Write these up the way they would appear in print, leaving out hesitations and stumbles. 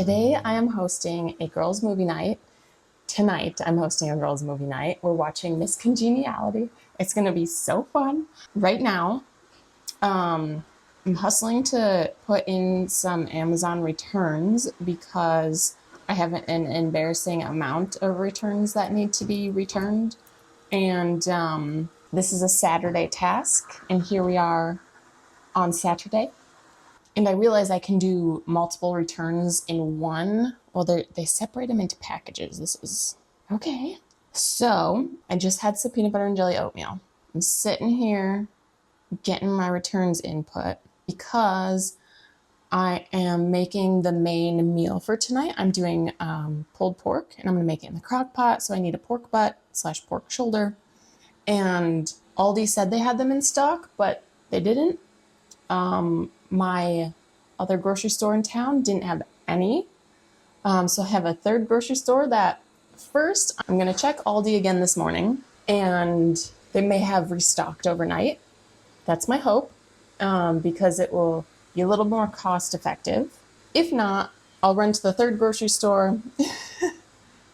Today I am hosting a girls' movie night. Tonight I'm hosting a girls' movie night. We're watching Miss Congeniality. It's going to be so fun. Right now, I'm hustling to put in some Amazon returns because I have an embarrassing amount of returns that need to be returned. And this is a Saturday task, and here we are on Saturday. And I realize I can do multiple returns in one. Well, they separate them into packages. This is okay. So I just had some peanut butter and jelly oatmeal. I'm sitting here getting my returns input because I am making the main meal for tonight. I'm doing pulled pork, and I'm going to make it in the crock pot. So I need a pork butt / pork shoulder. And Aldi said they had them in stock, but they didn't. My other grocery store in town didn't have any. So I have a third grocery store that first I'm going to check Aldi again this morning, and they may have restocked overnight. That's my hope, because it will be a little more cost effective. If not, I'll run to the third grocery store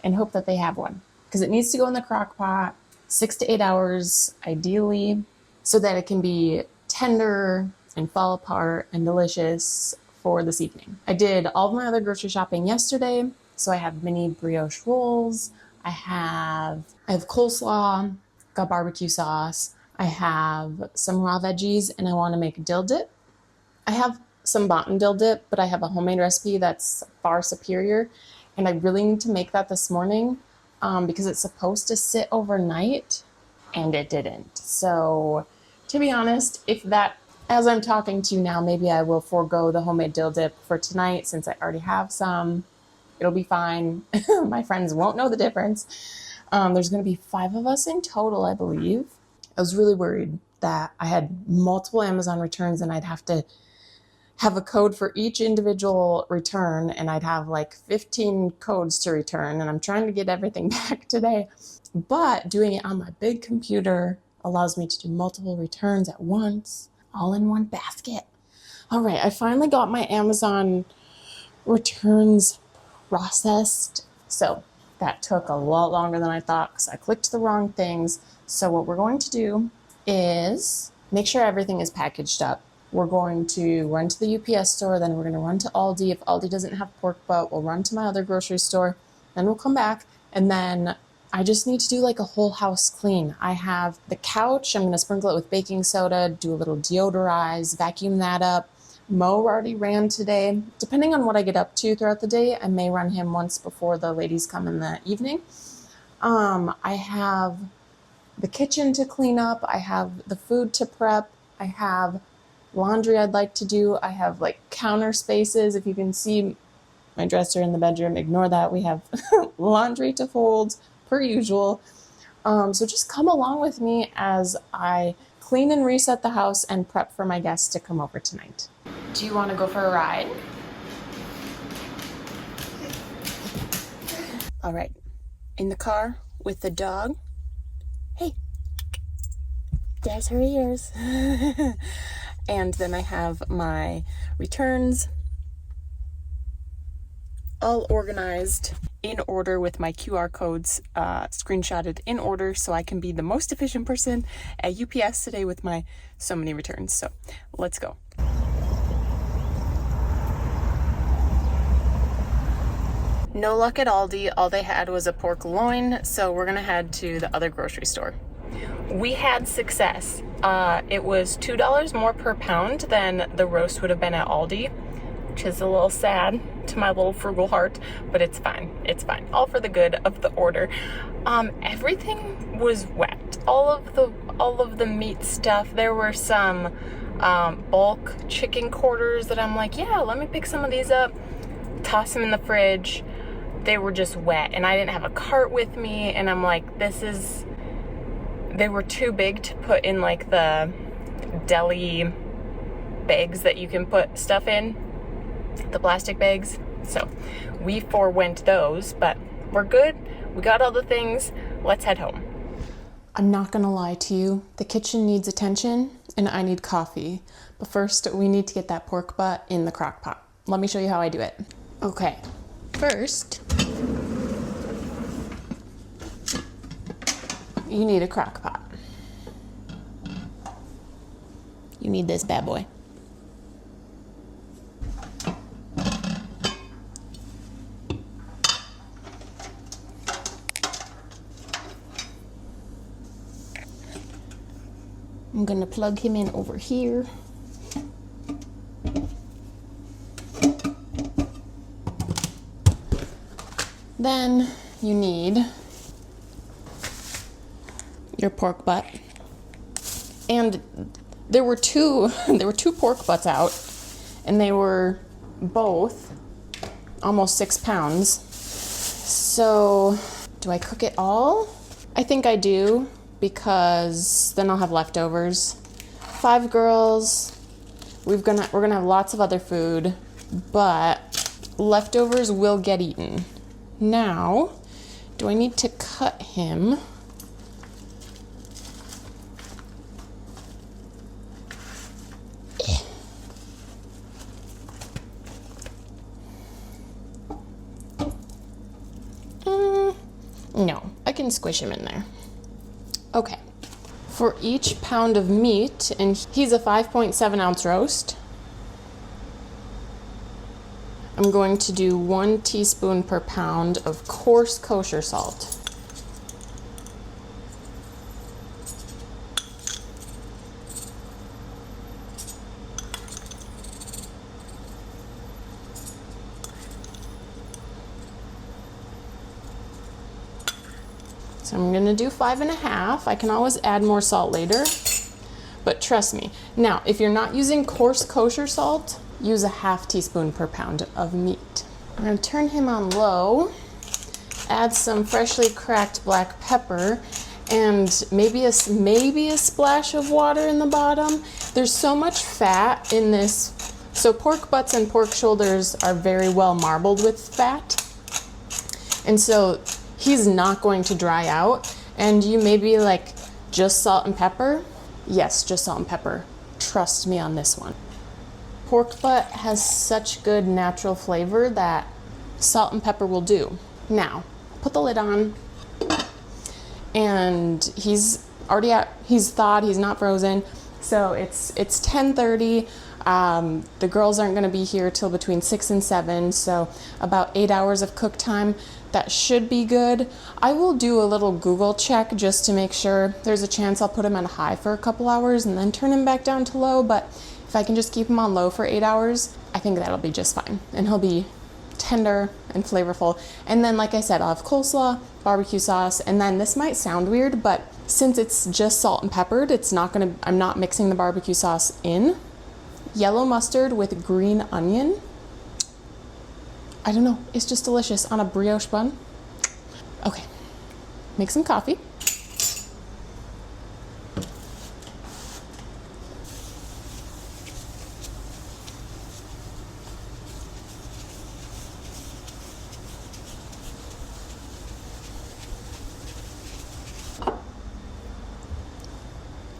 and hope that they have one, because it needs to go in the crock pot 6 to 8 hours, ideally, so that it can be tender and fall apart and delicious for this evening. I did all of my other grocery shopping yesterday, so I have mini brioche rolls, I have coleslaw, got barbecue sauce, I have some raw veggies, and I want to make dill dip. I have some Botan dill dip, but I have a homemade recipe that's far superior, and I really need to make that this morning because it's supposed to sit overnight, and it didn't. So to be honest, as I'm talking to you now, maybe I will forego the homemade dill dip for tonight since I already have some. It'll be fine. My friends won't know the difference. There's going to be 5 of us in total, I believe. I was really worried that I had multiple Amazon returns and I'd have to have a code for each individual return, and I'd have like 15 codes to return, and I'm trying to get everything back today. But doing it on my big computer allows me to do multiple returns at once, all in one basket. All right, I finally got my Amazon returns processed. So that took a lot longer than I thought because I clicked the wrong things. So what we're going to do is make sure everything is packaged up. We're going to run to the UPS store, then we're going to run to Aldi. If Aldi doesn't have pork butt, we'll run to my other grocery store, then we'll come back, and then I just need to do like a whole house clean. I have the couch. I'm going to sprinkle it with baking soda, do a little deodorize, vacuum that up. Mo already ran today. Depending on what I get up to throughout the day, I may run him once before the ladies come in the evening. I have the kitchen to clean up. I have the food to prep. I have laundry I'd like to do. I have like counter spaces. If you can see my dresser in the bedroom, ignore that. We have laundry to fold per usual. So just come along with me as I clean and reset the house and prep for my guests to come over tonight. Do you want to go for a ride? All right, in the car with the dog. Hey, there's her ears. And then I have my returns all organized in order with my QR codes screenshotted in order so I can be the most efficient person at UPS today with my so many returns. So let's go. No luck at Aldi. All they had was a pork loin, so we're gonna head to the other grocery store. We had success. It was $2 more per pound than the roast would have been at Aldi, which is a little sad to my little frugal heart, but it's fine. It's fine. All for the good of the order. Everything was wet. All of the meat stuff. There were some bulk chicken quarters that I'm like, yeah, let me pick some of these up, toss them in the fridge. They were just wet, and I didn't have a cart with me, and I'm like, they were too big to put in like the deli bags that you can put stuff in, the plastic bags. So we forewent those, but we're good. We got all the things. Let's head home. I'm not gonna lie to you. The kitchen needs attention and I need coffee. But first we need to get that pork butt in the crock pot. Let me show you how I do it. Okay, First, you need a crock pot. You need this bad boy. I'm gonna plug him in over here. Then you need your pork butt. And there were two pork butts out, and they were both almost 6 pounds. So do I cook it all? I think I do, because then I'll have leftovers. 5 girls, we're gonna have lots of other food, but leftovers will get eaten. Now, do I need to cut him? No, I can squish him in there. Okay, for each pound of meat, and he's a 5.7 ounce roast, I'm going to do 1 teaspoon per pound of coarse kosher salt. So I'm gonna do 5.5. I can always add more salt later, but trust me. Now, if you're not using coarse kosher salt, use a 1/2 teaspoon per pound of meat. I'm gonna turn him on low, add some freshly cracked black pepper, and maybe a splash of water in the bottom. There's so much fat in this. So pork butts and pork shoulders are very well marbled with fat. And so he's not going to dry out. And you may be like, just salt and pepper? Yes, just salt and pepper. Trust me on this one. Pork butt has such good natural flavor that salt and pepper will do. Now, put the lid on, and he's thawed, he's not frozen. So it's 10:30. The girls aren't gonna be here till between 6 and 7, so about 8 hours of cook time. That should be good. I will do a little Google check just to make sure. There's a chance I'll put him on high for a couple hours and then turn him back down to low, but if I can just keep him on low for 8 hours, I think that'll be just fine. And he'll be tender and flavorful. And then, like I said, I'll have coleslaw, barbecue sauce, and then this might sound weird, but since it's just salt and peppered, I'm not mixing the barbecue sauce in. Yellow mustard with green onion. I don't know, it's just delicious on a brioche bun. Okay, make some coffee.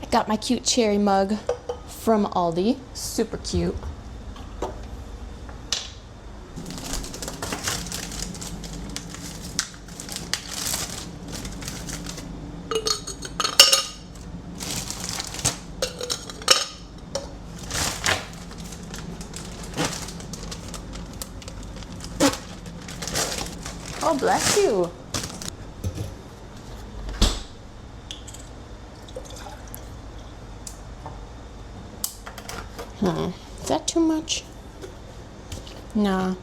I got my cute cherry mug from Aldi, super cute. Oh, bless you. Is that too much? Nah.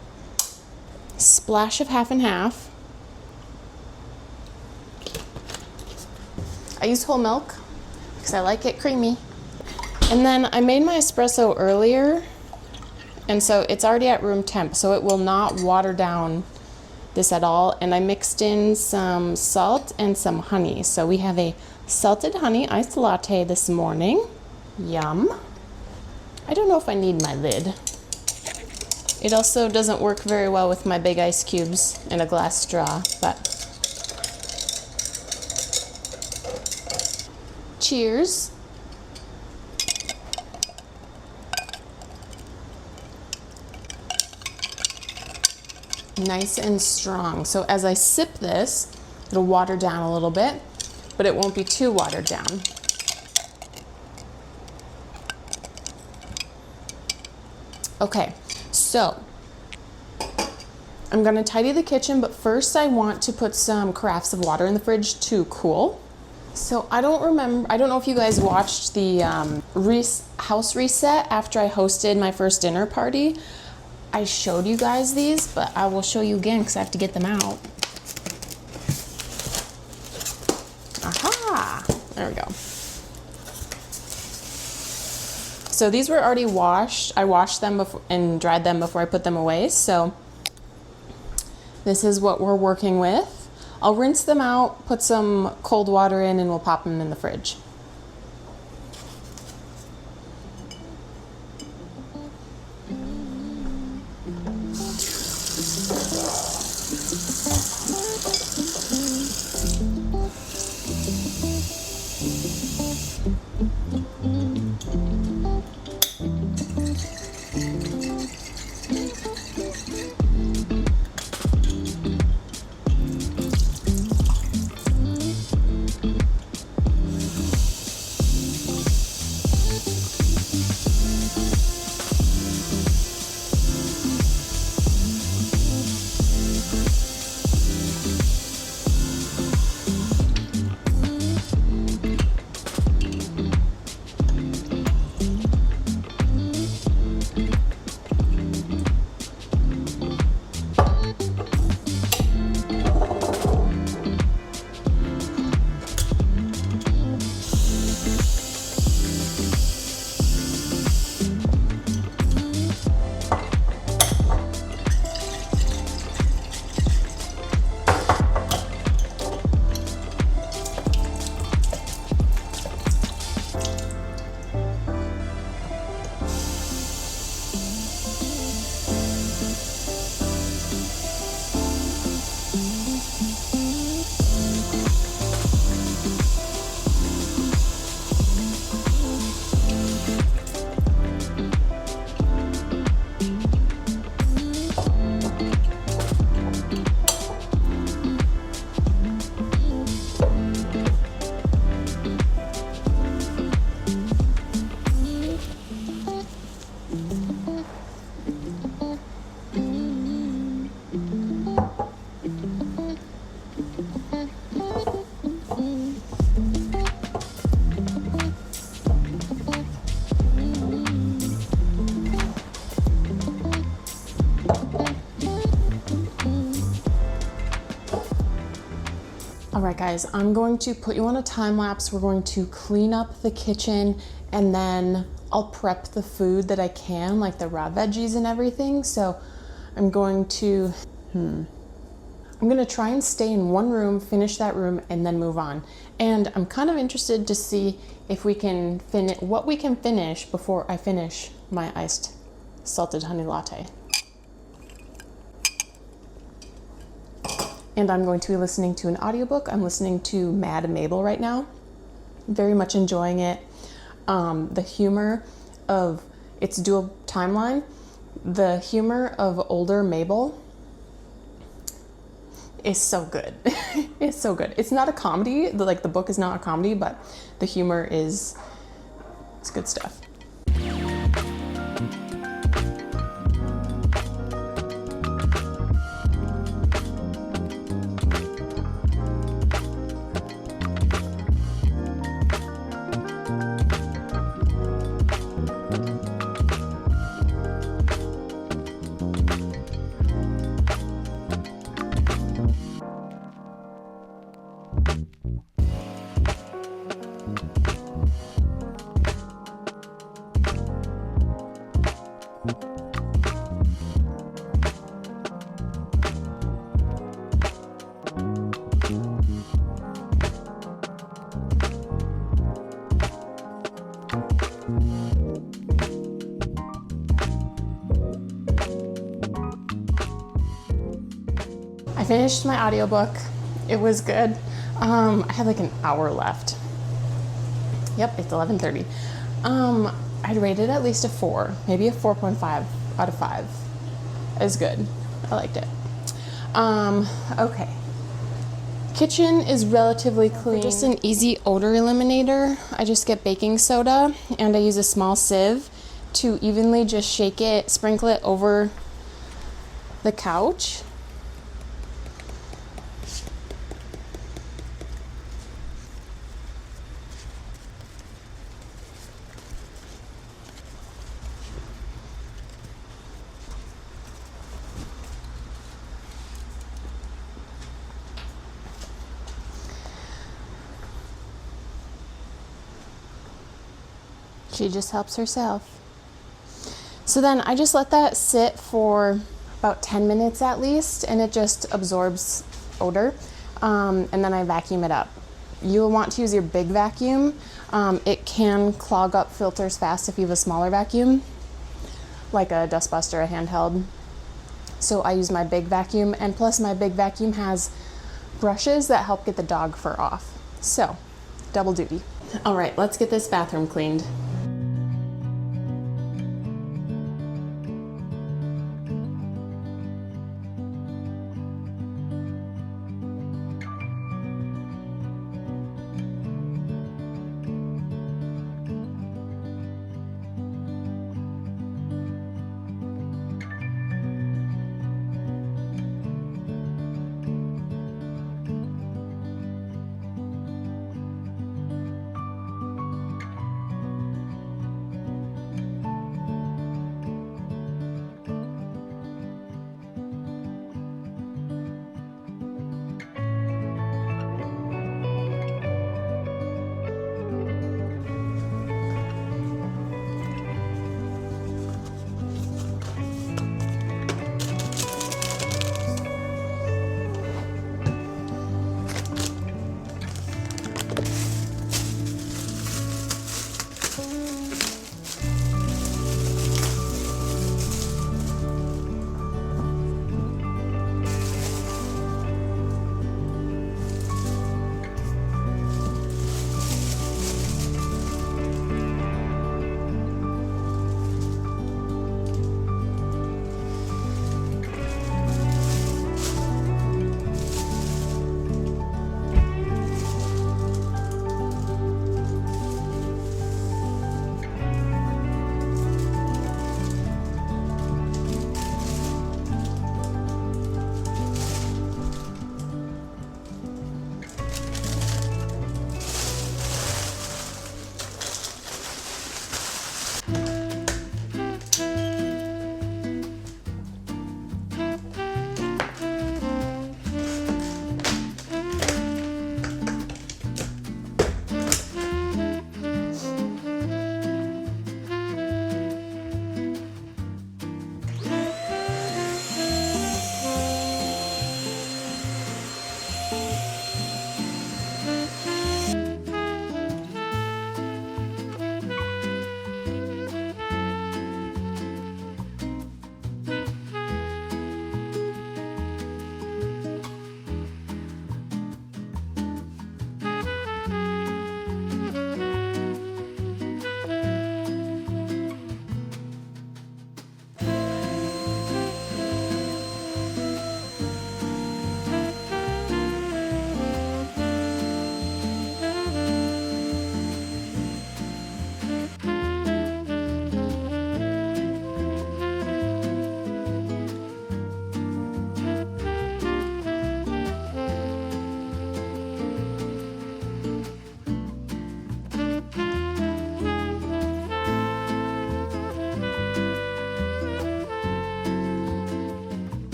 Splash of 50/50. I use whole milk because I like it creamy. And then I made my espresso earlier, and so it's already at room temp, so it will not water down this at all. And I mixed in some salt and some honey. So we have a salted honey iced latte this morning. Yum. I don't know if I need my lid. It also doesn't work very well with my big ice cubes and a glass straw, but cheers. nice and strong. So as I sip this, it'll water down a little bit, but it won't be too watered down. Okay, so I'm gonna tidy the kitchen, but first I want to put some carafes of water in the fridge to cool. So I don't know if you guys watched the house reset after I hosted my first dinner party. I showed you guys these, but I will show you again because I have to get them out. Aha, there we go. So these were already washed. I washed them before and dried them before I put them away. So this is what we're working with. I'll rinse them out, put some cold water in, and we'll pop them in the fridge. All right, guys, I'm going to put you on a time lapse. We're going to clean up the kitchen and then I'll prep the food that I can, like the raw veggies and everything. So I'm going to try and stay in one room, finish that room, and then move on. And I'm kind of interested to see if we can what we can finish before I finish my iced salted honey latte. And I'm going to be listening to an audiobook. I'm listening to Mad Mabel right now. Very much enjoying it. The humor of its dual timeline, the humor of older Mabel is so good. It's so good. It's not a comedy. Like the book is not a comedy, but the humor it's good stuff. I finished my audiobook. It was good. I had like an hour left. Yep, it's 11:30. I'd rate it at least a 4, maybe a 4.5 out of 5. It's good. I liked it. Okay. Kitchen is relatively clean. Just an easy odor eliminator. I just get baking soda and I use a small sieve to evenly just shake it, sprinkle it over the couch. She just helps herself. So then I just let that sit for about 10 minutes at least, and it just absorbs odor. And then I vacuum it up. You'll want to use your big vacuum. It can clog up filters fast if you have a smaller vacuum, like a dustbuster, a handheld. So I use my big vacuum, and plus my big vacuum has brushes that help get the dog fur off. So, double duty. All right, let's get this bathroom cleaned.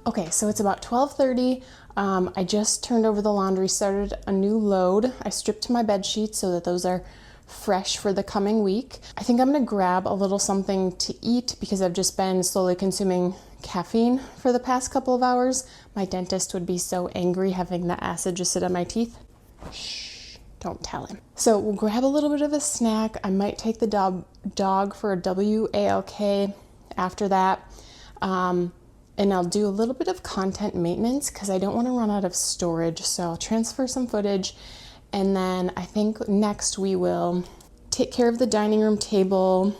Okay, so it's about 12:30. I just turned over the laundry, started a new load. I stripped my bed sheets so that those are fresh for the coming week. I think I'm gonna grab a little something to eat because I've just been slowly consuming caffeine for the past couple of hours. My dentist would be so angry having the acid just sit on my teeth. Shh. Don't tell him. So we'll grab a little bit of a snack. I might take the dog for a WALK after that. And I'll do a little bit of content maintenance because I don't want to run out of storage. So I'll transfer some footage. And then I think next we will take care of the dining room table,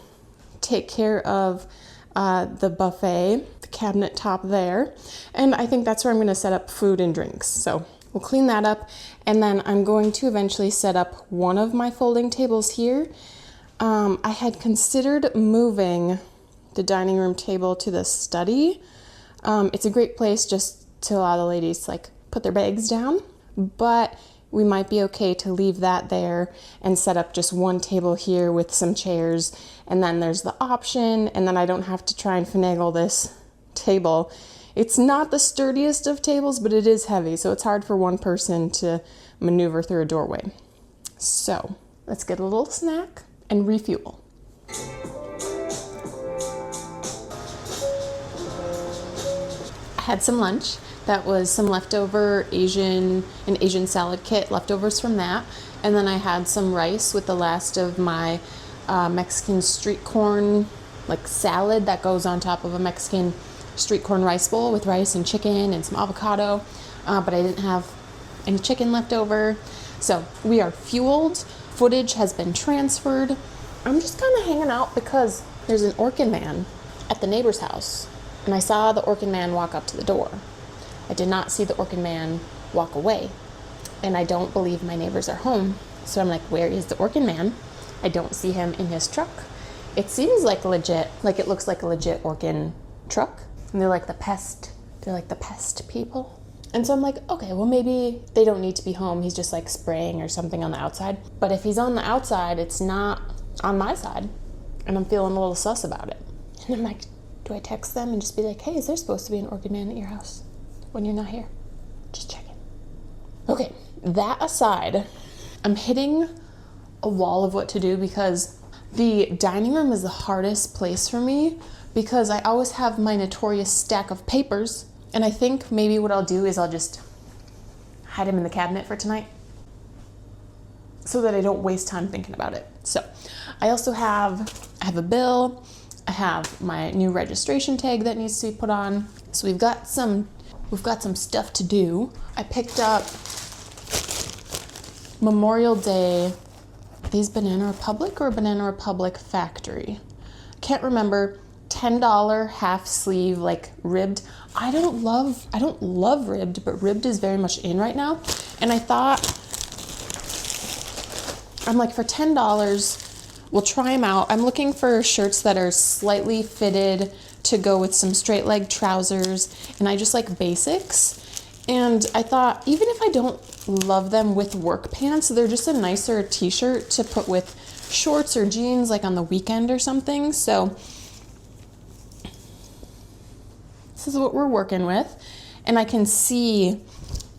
take care of the buffet, the cabinet top there. And I think that's where I'm going to set up food and drinks. So we'll clean that up. And then I'm going to eventually set up one of my folding tables here. I had considered moving the dining room table to the study. It's a great place just to allow the ladies to like put their bags down, but we might be okay to leave that there and set up just one table here with some chairs. And then there's the option, and then I don't have to try and finagle this table. It's not the sturdiest of tables, but it is heavy, so it's hard for one person to maneuver through a doorway. So let's get a little snack and refuel. I had some lunch. That was some leftover an Asian salad kit, leftovers from that. And then I had some rice with the last of my Mexican street corn, like salad that goes on top of a Mexican street corn rice bowl with rice and chicken and some avocado. But I didn't have any chicken left over. So we are fueled. Footage has been transferred. I'm just kind of hanging out because there's an Orkin man at the neighbor's house. And I saw the Orkin man walk up to the door. I did not see the Orkin man walk away. And I don't believe my neighbors are home. So I'm like, where is the Orkin man? I don't see him in his truck. It seems like legit, like it looks like a legit Orkin truck. And they're like the pest people. And so I'm like, okay, well maybe they don't need to be home. He's just like spraying or something on the outside. But if he's on the outside, it's not on my side. And I'm feeling a little sus about it. And I'm like, do I text them and just be like, hey, is there supposed to be an Orkin man at your house when you're not here? Just checking. Okay, that aside, I'm hitting a wall of what to do because the dining room is the hardest place for me because I always have my notorious stack of papers. And I think maybe what I'll do is I'll just hide them in the cabinet for tonight so that I don't waste time thinking about it. So I also have a bill. I have my new registration tag that needs to be put on. So we've got some stuff to do. I picked up Memorial Day, these Banana Republic or Banana Republic Factory. Can't remember. $10 half sleeve, like ribbed. I don't love ribbed, but ribbed is very much in right now. And I thought, I'm like, for $10, we'll try them out. I'm looking for shirts that are slightly fitted to go with some straight leg trousers, and I just like basics. And I thought, even if I don't love them with work pants, they're just a nicer t-shirt to put with shorts or jeans, like on the weekend or something. So this is what we're working with, and I can see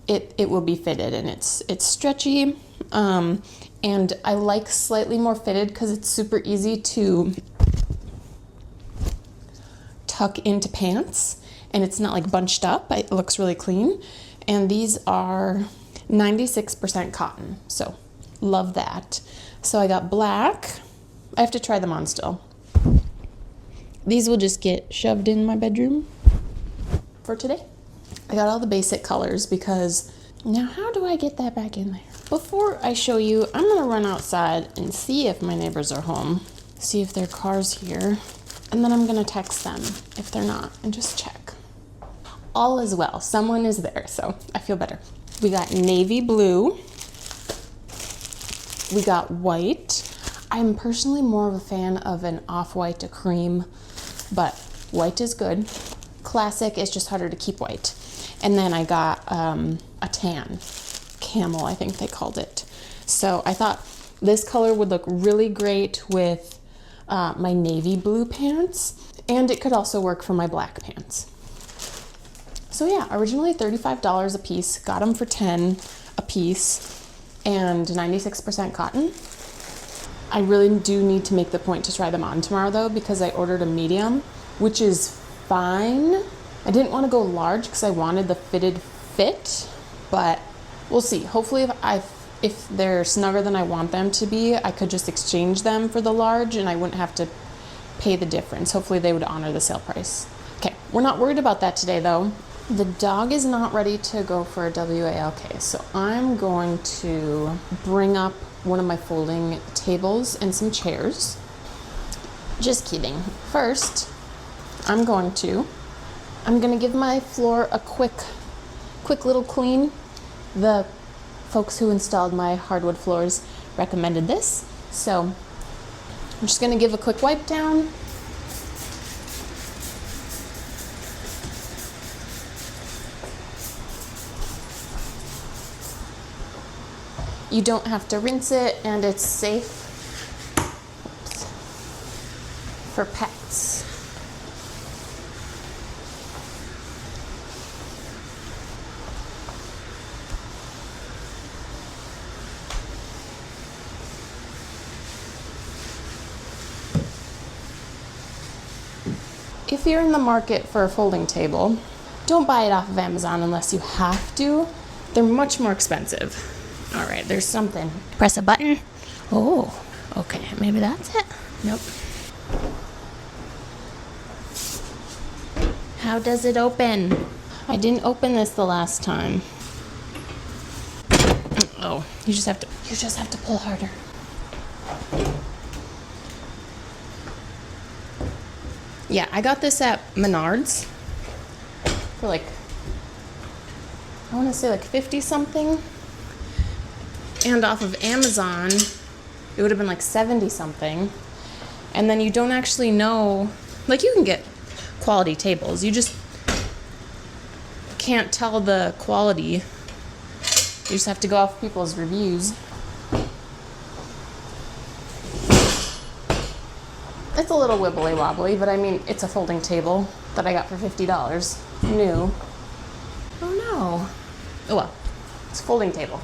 it will be fitted, and it's stretchy, and I like slightly more fitted because it's super easy to tuck into pants, and it's not like bunched up. It looks really clean, and these are 96% cotton, so love that. So I got black. I have to try them on still. These will just get shoved in my bedroom for today. I got all the basic colors because now how do I get that back in there? Before I show you, I'm gonna run outside and see if my neighbors are home, see if their car's here, and then I'm gonna text them if they're not and just check. All is well, someone is there, so I feel better. We got navy blue, we got white. I'm personally more of a fan of an off-white to cream, but white is good. Classic is just harder to keep white. And then I got a tan, camel, I think they called it. So I thought this color would look really great with my navy blue pants, and it could also work for my black pants. So yeah, originally $35 a piece, got them for $10 a piece, and 96% cotton. I really do need to make the point to try them on tomorrow though, because I ordered a medium, which is fine. I didn't want to go large because I wanted the fitted fit, but we'll see. Hopefully if if they're snugger than I want them to be, I could just exchange them for the large and I wouldn't have to pay the difference. Hopefully they would honor the sale price. Okay, we're not worried about that today though. The dog is not ready to go for a WALK, so I'm going to bring up one of my folding tables and some chairs. Just kidding. First, I'm gonna give my floor a quick little clean. The folks who installed my hardwood floors recommended this, so I'm just gonna give a quick wipe down. You don't have to rinse it, and it's safe for pets. If you're in the market for a folding table, don't buy it off of Amazon unless you have to. They're much more expensive. All right, there's something. Press a button. Oh, okay, maybe that's it. Nope. How does it open? I didn't open this the last time. Oh, you just have to pull harder. Yeah, I got this at Menards for like, I want to say like 50 something. And off of Amazon, it would have been like 70 something. And then you don't actually know, like you can get quality tables. You just can't tell the quality. You just have to go off people's reviews. It's a little wibbly wobbly, but I mean, it's a folding table that I got for $50. New. Oh no. Oh well, it's a folding table.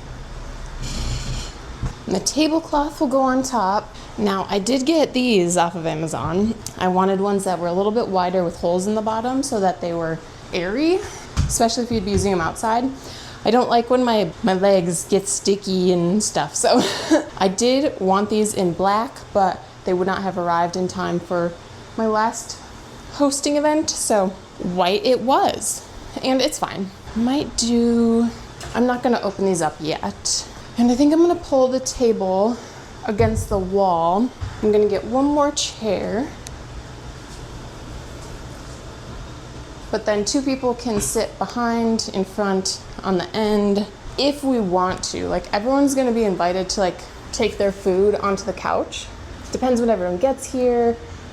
And the tablecloth will go on top. Now, I did get these off of Amazon. I wanted ones that were a little bit wider with holes in the bottom so that they were airy, especially if you'd be using them outside. I don't like when my legs get sticky and stuff, so I did want these in black, but they would not have arrived in time for my last hosting event, so white it was, and it's fine. I'm not gonna open these up yet. And I think I'm gonna pull the table against the wall. I'm gonna get one more chair. But then two people can sit behind, in front, on the end, if we want to. Like everyone's gonna be invited to like take their food onto the couch. Depends when everyone gets here,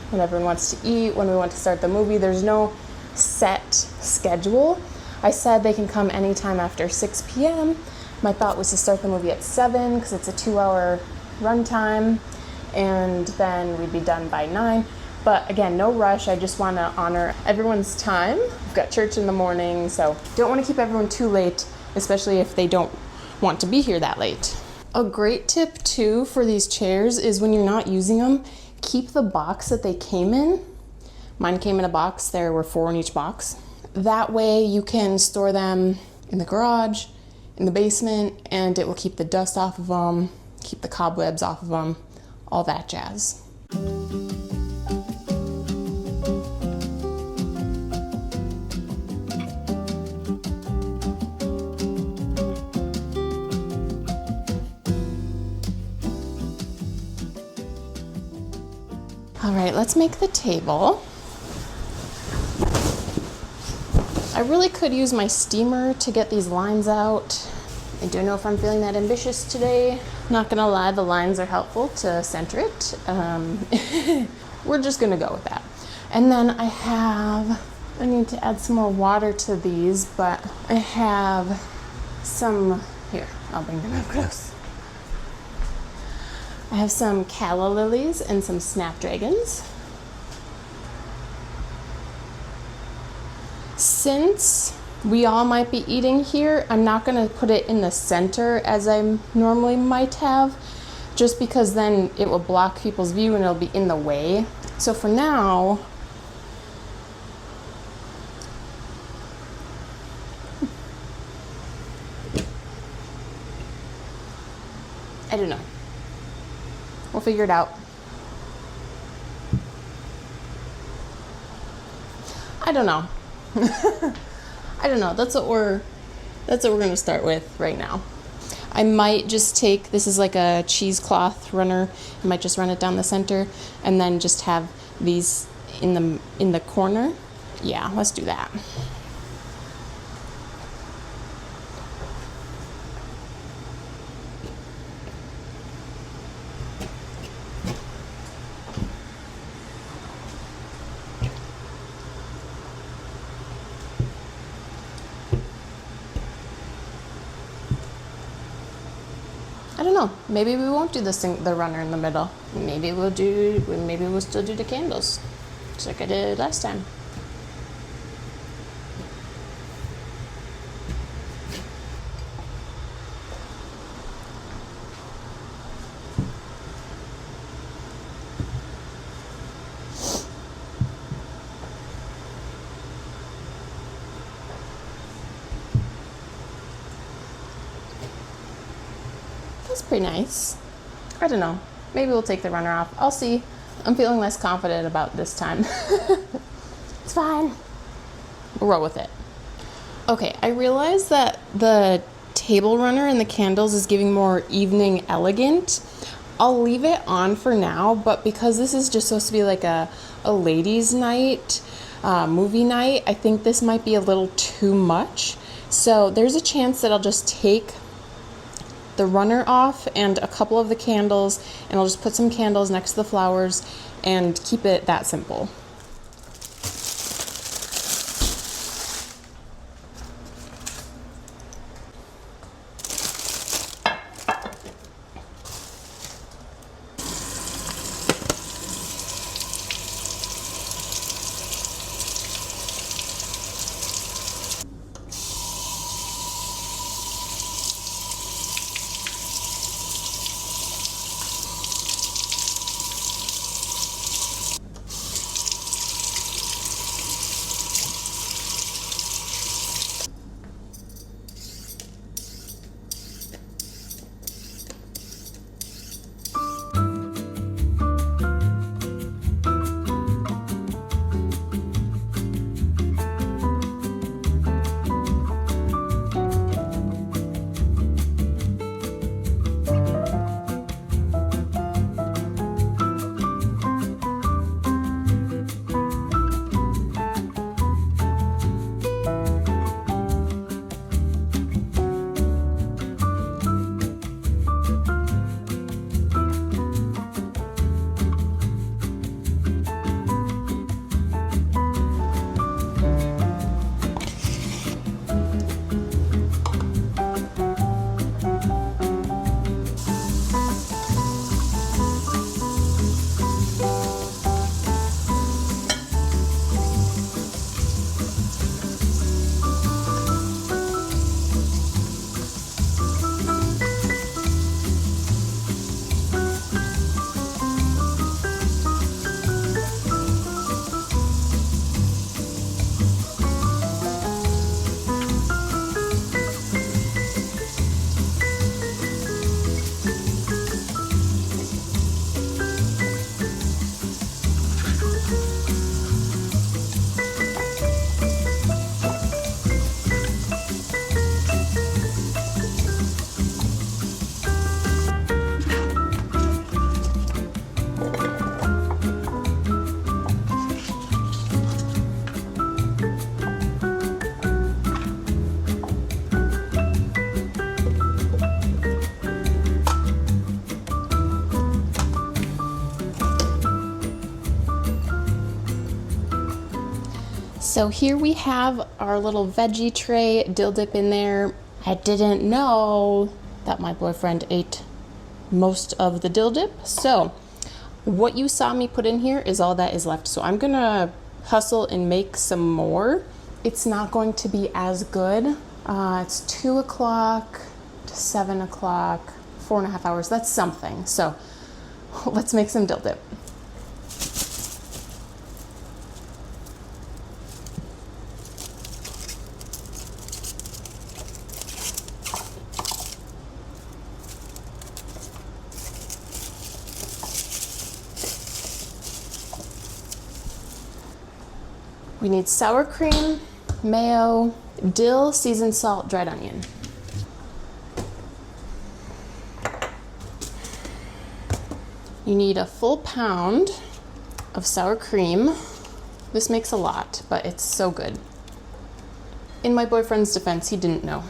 when everyone wants to eat, when we want to start the movie. There's no set schedule. I said they can come anytime after 6 p.m. My thought was to start the movie at 7 because it's a 2-hour runtime, and then we'd be done by 9. But again, no rush. I just want to honor everyone's time. We've got church in the morning, so don't want to keep everyone too late, especially if they don't want to be here that late. A great tip too for these chairs is when you're not using them, keep the box that they came in. Mine came in a box. There were 4 in each box. That way you can store them in the garage, in the basement, and it will keep the dust off of them, keep the cobwebs off of them, all that jazz. All right, let's make the table. I really could use my steamer to get these lines out. I don't know if I'm feeling that ambitious today. Not gonna lie, the lines are helpful to center it. We're just gonna go with that. And then I need to add some more water to these, but I have some, here, I'll bring them up close. I have some calla lilies and some snapdragons. Since we all might be eating here, I'm not going to put it in the center as I normally might have, just because then it will block people's view and it'll be in the way. So for now, I don't know. We'll figure it out. I don't know. I don't know. That's what we're gonna start with right now. I might just take, this is like a cheesecloth runner. I might just run it down the center and then just have these in the corner. Yeah, let's do that. I don't know. Maybe we won't do the runner in the middle. Maybe we'll still do the candles, just like I did last time. That's pretty nice. I don't know. Maybe we'll take the runner off. I'll see. I'm feeling less confident about this time. It's fine. We'll roll with it. Okay, I realized that the table runner and the candles is giving more evening elegant. I'll leave it on for now, but because this is just supposed to be like a ladies' night, movie night, I think this might be a little too much. So there's a chance that I'll just take the runner off and a couple of the candles, and I'll just put some candles next to the flowers and keep it that simple. So here we have our little veggie tray, dill dip in there. I didn't know that my boyfriend ate most of the dill dip. So what you saw me put in here is all that is left. So I'm gonna hustle and make some more. It's not going to be as good. It's 2 o'clock to 7 o'clock, 4.5 hours. That's something. So let's make some dill dip. We need sour cream, mayo, dill, seasoned salt, dried onion. You need a full pound of sour cream. This makes a lot, but it's so good. In my boyfriend's defense, he didn't know.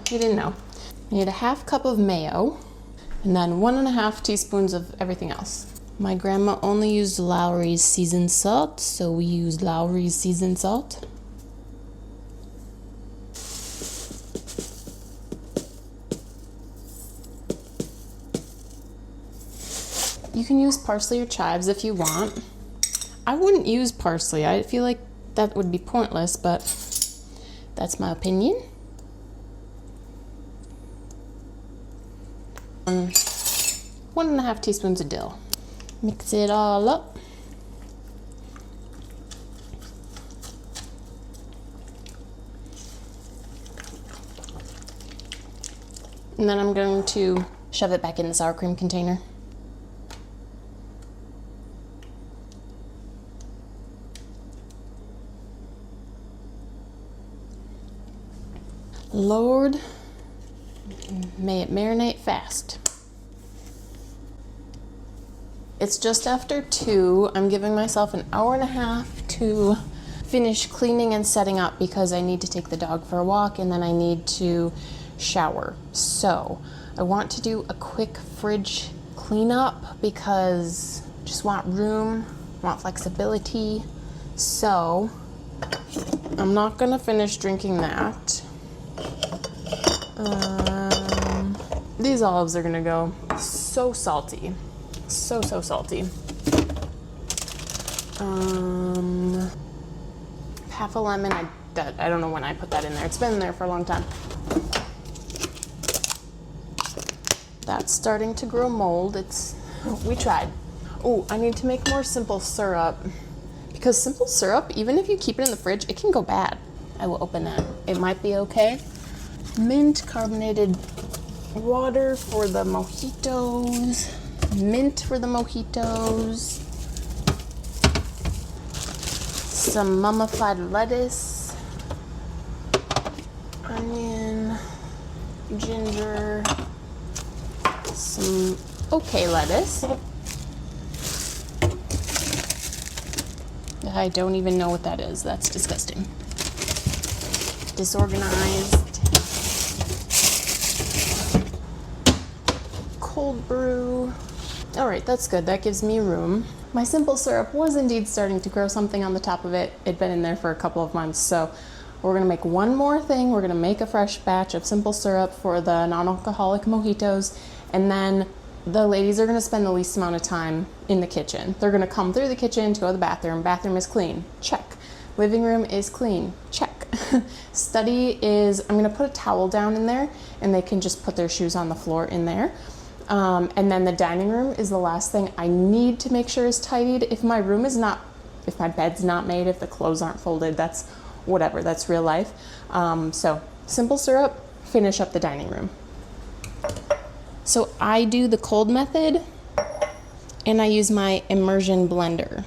He didn't know. You need a half cup of mayo, and then 1.5 teaspoons of everything else. My grandma only used Lowry's seasoned salt, so we use Lowry's seasoned salt. You can use parsley or chives if you want. I wouldn't use parsley. I feel like that would be pointless, but that's my opinion. 1.5 teaspoons of dill. Mix it all up. And then I'm going to shove it back in the sour cream container. Lord, may it marinate fast. It's just after 2. I'm giving myself an hour and a half to finish cleaning and setting up because I need to take the dog for a walk and then I need to shower. So I want to do a quick fridge cleanup because I just want room, want flexibility. So I'm not gonna finish drinking that. These olives are gonna go so salty. So salty. Half a lemon, I don't know when I put that in there. It's been in there for a long time. That's starting to grow mold. We tried. Oh, I need to make more simple syrup because simple syrup, even if you keep it in the fridge, it can go bad. I will open that. It might be okay. Mint carbonated water for the mojitos. Mint for the mojitos. Some mummified lettuce. Onion. Ginger. Some okay lettuce. I don't even know what that is. That's disgusting. Disorganized. Cold brew. All right, that's good. That gives me room. My simple syrup was indeed starting to grow something on the top of it. It'd been in there for a couple of months. So we're gonna make one more thing. We're gonna make a fresh batch of simple syrup for the non-alcoholic mojitos. And then the ladies are gonna spend the least amount of time in the kitchen. They're gonna come through the kitchen to go to the bathroom. Bathroom is clean, check. Living room is clean, check. Study is, I'm gonna put a towel down in there and they can just put their shoes on the floor in there. And then the dining room is the last thing I need to make sure is tidied. If my bed's not made, if the clothes aren't folded, that's whatever, that's real life. So simple syrup, finish up the dining room. So I do the cold method and I use my immersion blender.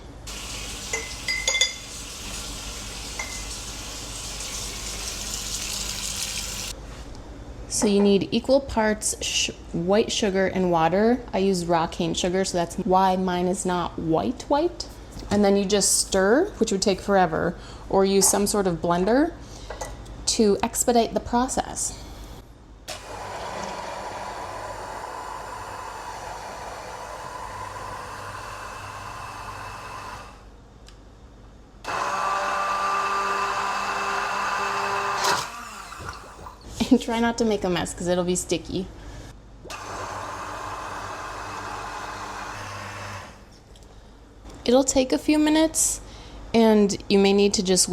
So you need equal parts white sugar and water. I use raw cane sugar, so that's why mine is not white. And then you just stir, which would take forever, or use some sort of blender to expedite the process. And try not to make a mess because it'll be sticky. It'll take a few minutes and you may need to just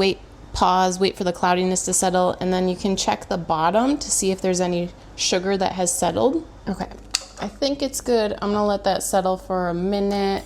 pause, wait for the cloudiness to settle, and then you can check the bottom to see if there's any sugar that has settled. Okay, I think it's good. I'm gonna let that settle for a minute.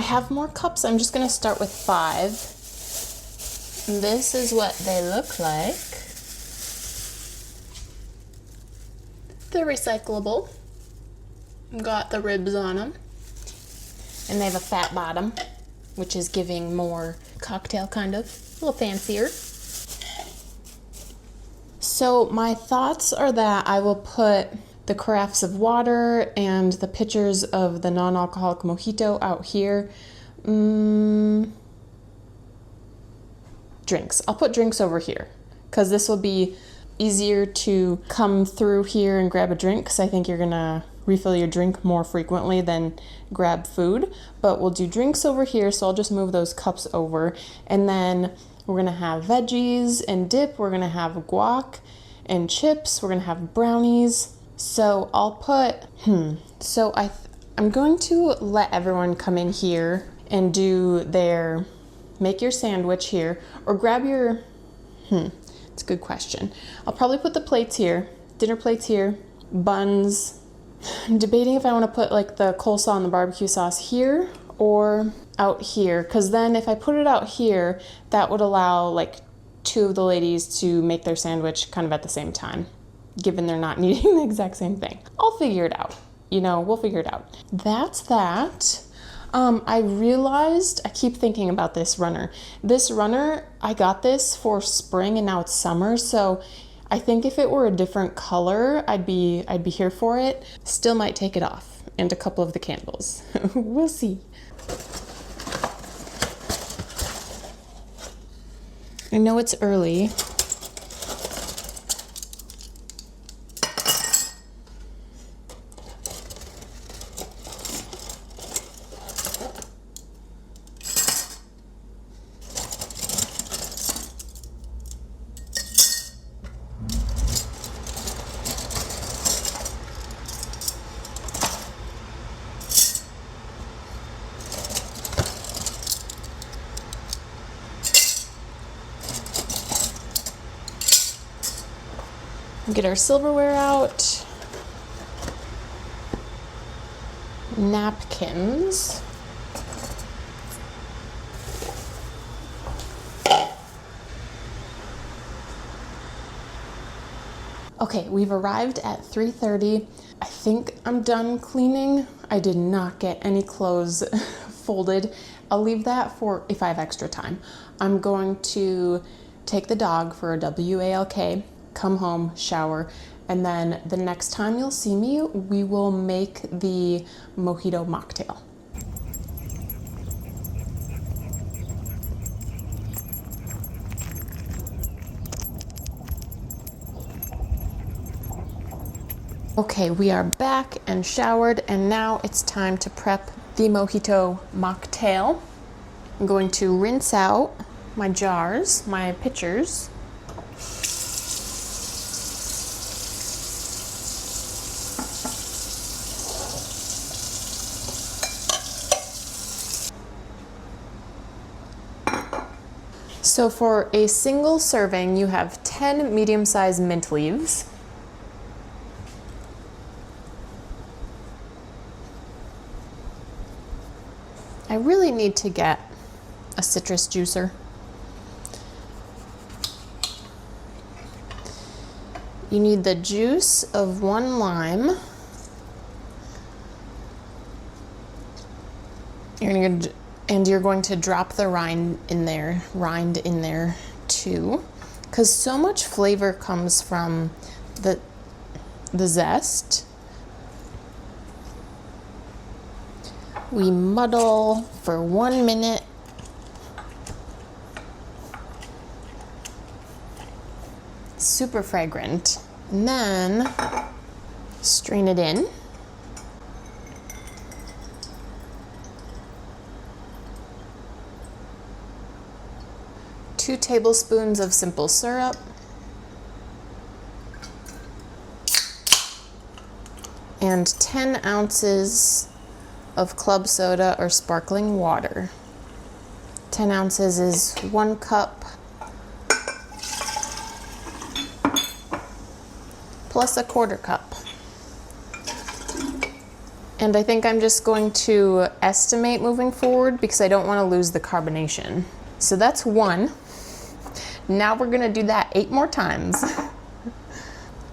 have more cups. I'm just gonna start with 5. This is what they look like. They're recyclable. Got the ribs on them. And they have a fat bottom, which is giving more cocktail kind of, a little fancier. So my thoughts are that I will put the carafes of water and the pitchers of the non-alcoholic mojito out here. Drinks. I'll put drinks over here because this will be easier to come through here and grab a drink, because I think you're gonna refill your drink more frequently than grab food. But we'll do drinks over here, so I'll just move those cups over. And then we're gonna have veggies and dip. We're gonna have guac and chips. We're gonna have brownies. So I'll put, I'm going to let everyone come in here and do their, make your sandwich here, or grab your, it's a good question. I'll probably put the plates here, dinner plates here, buns. I'm debating if I want to put like the coleslaw and the barbecue sauce here or out here, because then if I put it out here, that would allow like 2 of the ladies to make their sandwich kind of at the same time, given they're not needing the exact same thing. I'll figure it out. We'll figure it out. That's that. I realized, I keep thinking about this runner. This runner, I got this for spring and now it's summer, so I think if it were a different color, I'd be here for it. Still might take it off, and a couple of the candles. We'll see. I know it's early. Get our silverware out. Napkins. Okay, we've arrived at 3:30. I think I'm done cleaning. I did not get any clothes folded. I'll leave that for if I have extra time. I'm going to take the dog for a WALK, come home, shower, and then the next time you'll see me, we will make the Mojito mocktail. Okay, we are back and showered, and now it's time to prep the Mojito mocktail. I'm going to rinse out my jars, my pitchers. So for a single serving, you have 10 medium-sized mint leaves. I really need to get a citrus juicer. You need the juice of 1 lime. You're going to drop the rind in there too, because so much flavor comes from the zest. We muddle for 1 minute. Super fragrant. And then strain it in. Two tablespoons of simple syrup. And 10 ounces of club soda or sparkling water. 10 ounces is 1 cup plus a 1/4 cup. And I think I'm just going to estimate moving forward because I don't want to lose the carbonation. So that's 1. Now we're gonna do that 8 more times.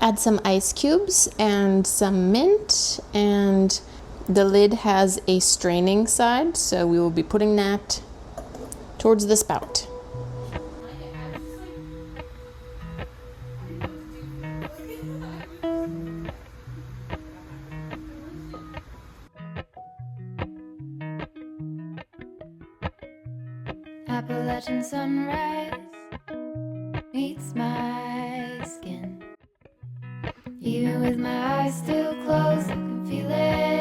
Add some ice cubes and some mint, and the lid has a straining side, so we will be putting that towards the spout. Appalachian sunrise meets my skin. Even with my eyes still closed, I can feel it